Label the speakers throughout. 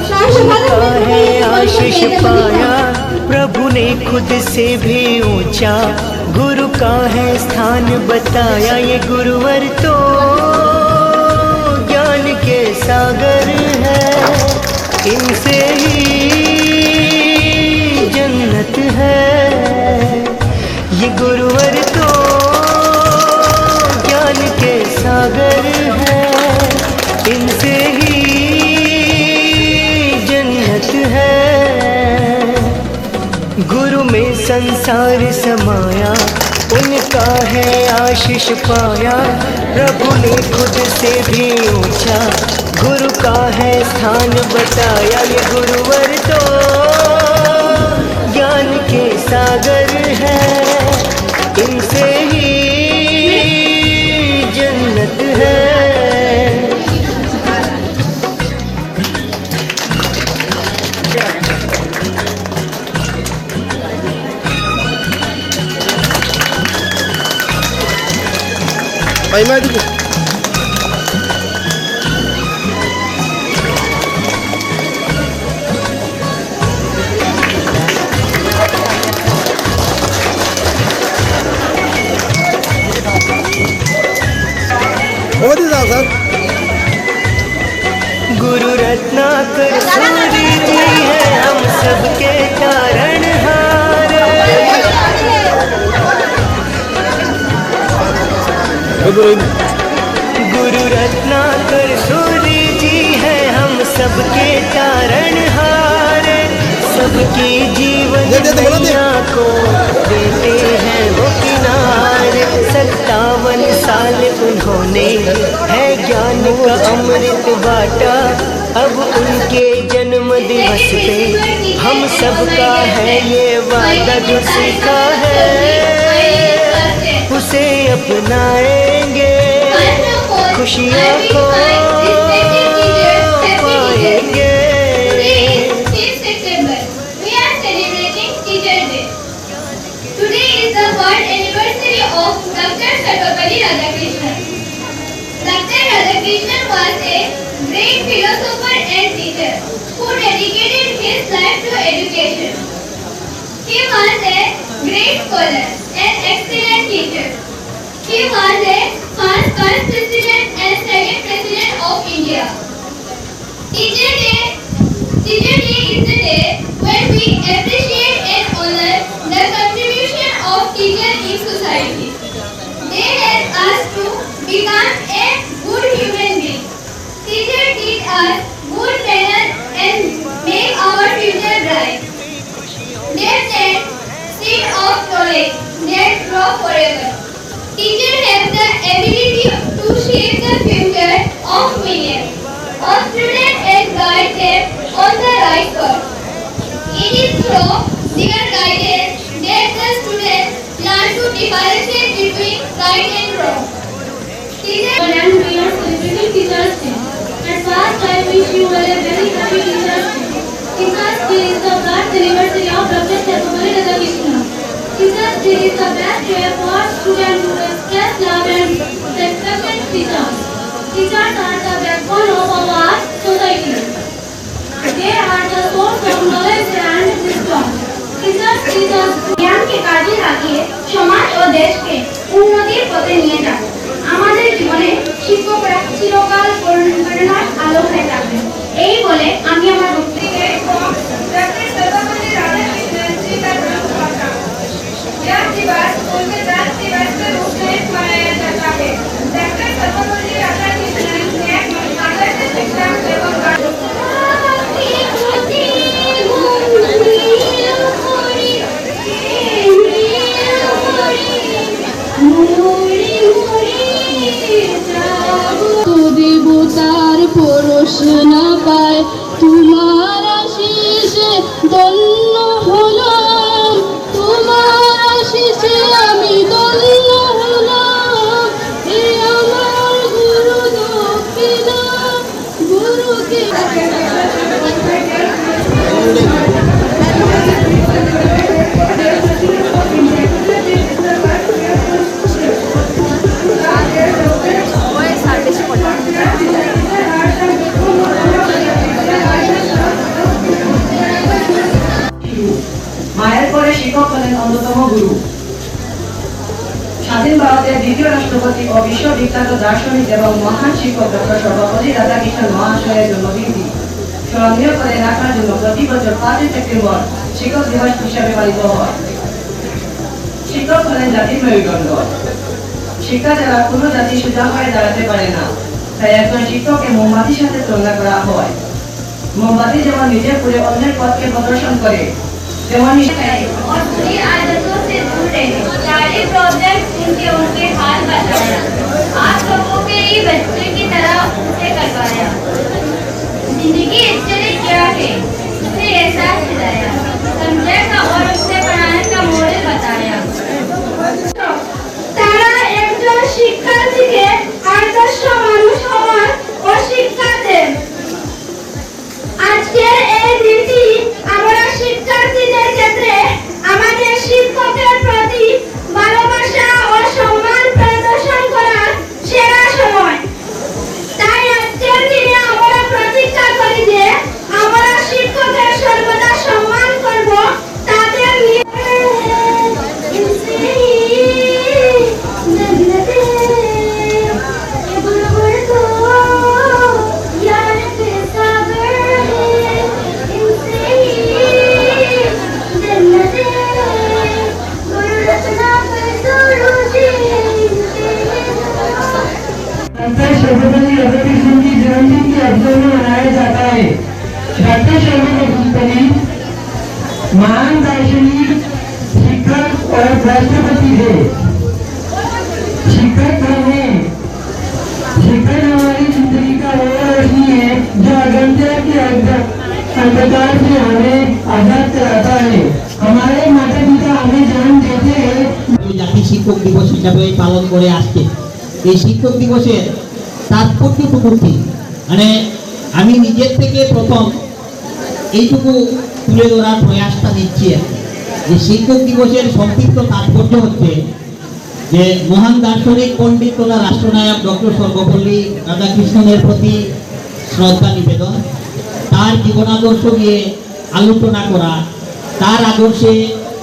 Speaker 1: उनका है आशीष पाया प्रभु ने खुद से भी ऊंचा, गुरु का है स्थान बताया। ये गुरुवर तो ज्ञान के सागर है, इनसे ही जन्नत है। ये गुरुवर तो ज्ञान के सागर है, इनसे ही जन्नत है। गुरु में संसार समाया, उनका है आशीष पाया प्रभु ने खुद से भी ऊंचा, गुरु का है स्थान बताया। ये गुरुवर तो ज्ञान के सागर है, इनसे ही जन्नत है।
Speaker 2: भाई मैं देखो सर।
Speaker 1: गुरु रत्नाकर सूरी जी है हम सबके तारणहार। गुरु रत्नाकर सूरी जी है हम सबके तारणहार। सबकी जीवन मैया को देते हैं वो किनारे। 57 साल उन्होंने है ज्ञान का अमृत बाटा। अब उनके जन्म दिवस पे हम सबका है ये वादा, जो सीखा है उसे अपनाएंगे, खुशियाँ को पाएंगे।
Speaker 3: Dr. Radhakrishnan was a great philosopher and teacher who dedicated his life to education. He was a great scholar and excellent teacher. He was a first president and second president of India. Teacher Day is the day when we appreciate and honor the contribution of teachers in society. They help us to become a good human being. Teachers teach us good manners and make our future bright. They plant seed of knowledge that grow forever. Teachers have the ability to shape the future of millions of students and guide them on the right path. It is through their guidance that the students learn to differentiate between right and wrong. Teachers, and we are celebrating Teachers Day. At first, I wish you all a very happy Teachers Day. Teachers Day is the birth anniversary of Dr. Sarvepalli Radhakrishnan. Teachers Day is the best way for students to express love and respect teachers. Teachers are the backbone of our society. They are the source of knowledge and wisdom. Teachers teach us জ্ঞানকে কাজে লাগিয়ে সমাজ ও দেশকে উন্নতির পথে নিয়ে যান। আমাদের জীবনে শিক্ষকরা চিরকাল প্রেরণার আলো হয়ে থাকবেন। এই বলে আমি আমার বক্তব্যে डॉक्टर सर्वपल्ली राधाकृष्णन जी का जन्म हुआ था। यह दिवस उनके जन्म दिवस के रूप में मनाया जाता है। डॉक्टर सर्वपल्ली राधाकृष्णन ने आदर्श शिक्षा एवं
Speaker 4: দেবতার পরশ না পায় তুমি দ্বিতীয় রাষ্ট্রপতি ও বিশ্ববিখ্যাত দার্শনিক এবং মহান শিক্ষক ডক্টর সর্বপল্লী রাধাকৃষ্ণন মহাশয়ের জন্মদিনটি স্মরণীয় করে রাখার জন্য প্রতি বছর 5 সেপ্টেম্বর শিক্ষক দিবস হিসাবে পালিত হয়। শিক্ষক হলেন জাতির মেরুদণ্ড। শিক্ষা ছাড়া কোনো জাতি সোজা হয়ে দাঁড়াতে পারে না। তাই একজন শিক্ষককে মোমবাতির সাথে তুলনা করা হয়। মোমবাতি যেমন নিজে পুড়ে অন্যের পথকে প্রদর্শন করে, তেমনি
Speaker 3: और बुरी आदतों से दूर रहने, सारे प्रोजेक्ट उनके हाल बताया। आप लोगों के ही बच्चे की तरह उसे करवाया। जिंदगी एक्चुअली क्या है उसे एहसास दिलाया, समझाया और उसे पढ़ाने का मॉडल बताया। তারা একজন শিক্ষার্থীকে আদর্শ মানুষ হওয়ার ও শিক্ষা দেন। আজকের এই দিনটি আমরা শিক্ষার্থীদের ক্ষেত্রে আমাদের শিক্ষকের প্রতি ভালোবাসা ও সম্মান প্রদর্শন করার সেরা সময়। তাই আজকের দিনে আমরা প্রতিজ্ঞা করি যে আমরা শিক্ষকের সর্বদা সম্মান করব, তাদের
Speaker 5: सर्वपल्ली राधाकृष्णन की जन्मदिन के अवसर में मनाया जाता है। डॉक्टर सर्वपल्ली महान दार्शनिक, शिक्षक और राष्ट्रपति थे। शिक्षक हमारी जिंदगी का वो रोशनी है जो अगंतर के अंधकार से हमें आजाद कराता है। हमारे माता पिता हमें जन्म देते हैं।
Speaker 6: জাতীয় শিক্ষক দিবস হিসাবে পালন করে আসছে। এই শিক্ষক দিবসের তাৎপর্যটুকু কি, মানে আমি নিজের থেকে প্রথম এইটুকু তুলে ধরার প্রয়াসটা নিচ্ছি। যে শিক্ষক দিবসের সংক্ষিপ্ত তাৎপর্য হচ্ছে যে মহান দার্শনিক পণ্ডিত তথা রাষ্ট্রনায়ক ডক্টর সর্বপল্লী রাধাকৃষ্ণনের প্রতি শ্রদ্ধা নিবেদন, তার জীবনাদর্শ নিয়ে আলোচনা করা, তার আদর্শে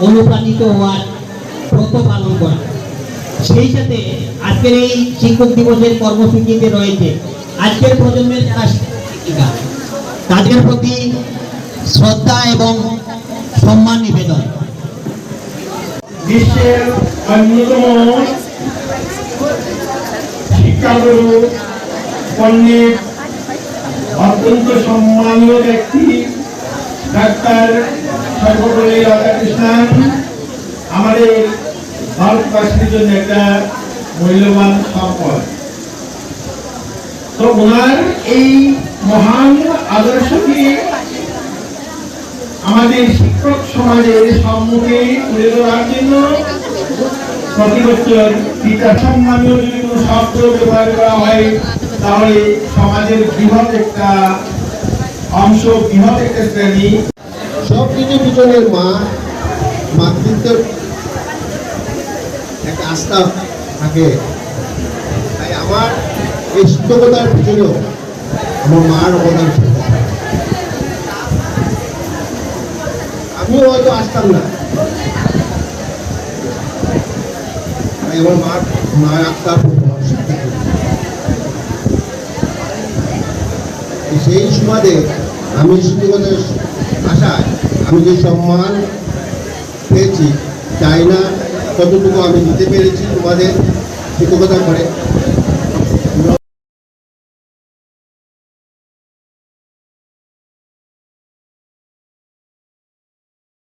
Speaker 6: অনুপ্রাণিত হওয়ার ব্রত পালন করা। সেই সাথে আজকের এই শিক্ষক দিবসের কর্মসূচিতে রয়েছে আজকের প্রজন্মের যারা শিক্ষিকা তাদের প্রতি শ্রদ্ধা এবং সম্মান নিবেদন।
Speaker 5: বিশ্বের অন্যতম শিক্ষাগুরু, পণ্ডিত, অত্যন্ত সম্মানীয় ব্যক্তি ডাক্তার সর্বপল্লী রাধাকৃষ্ণন আমাদের ভারতবাসীর জন্য একটা মূল্যবান সম্পদ। তো ওনার এই মহান আদর্শকে আমাদের শিক্ষক সমাজের সম্মুখে তুলে ধরার জন্য প্রতি বছর পিতা সম্মানীয় যদি কোনো শব্দ ব্যবহার করা হয় তাহলে সমাজের বৃহৎ একটা অংশ, বৃহৎ একটা শ্রেণী।
Speaker 2: সব কিছু পিছনের মাতৃত্বের একটা আস্থা থাকে। তাই আমার এই শিক্ষকতার পিছনেও আমার মার অবদান ছিল। আমিও হয়তো আসতাম না, তাই আমার মায়ের আত্মার শিক্ষা করি। সেই সুবাদে আমি শিক্ষকতার আশায় আমি যে সম্মান পেয়েছি চাই না কতটুকু আমি দিতে পেরেছি তোমাদের শিক্ষকতা করে।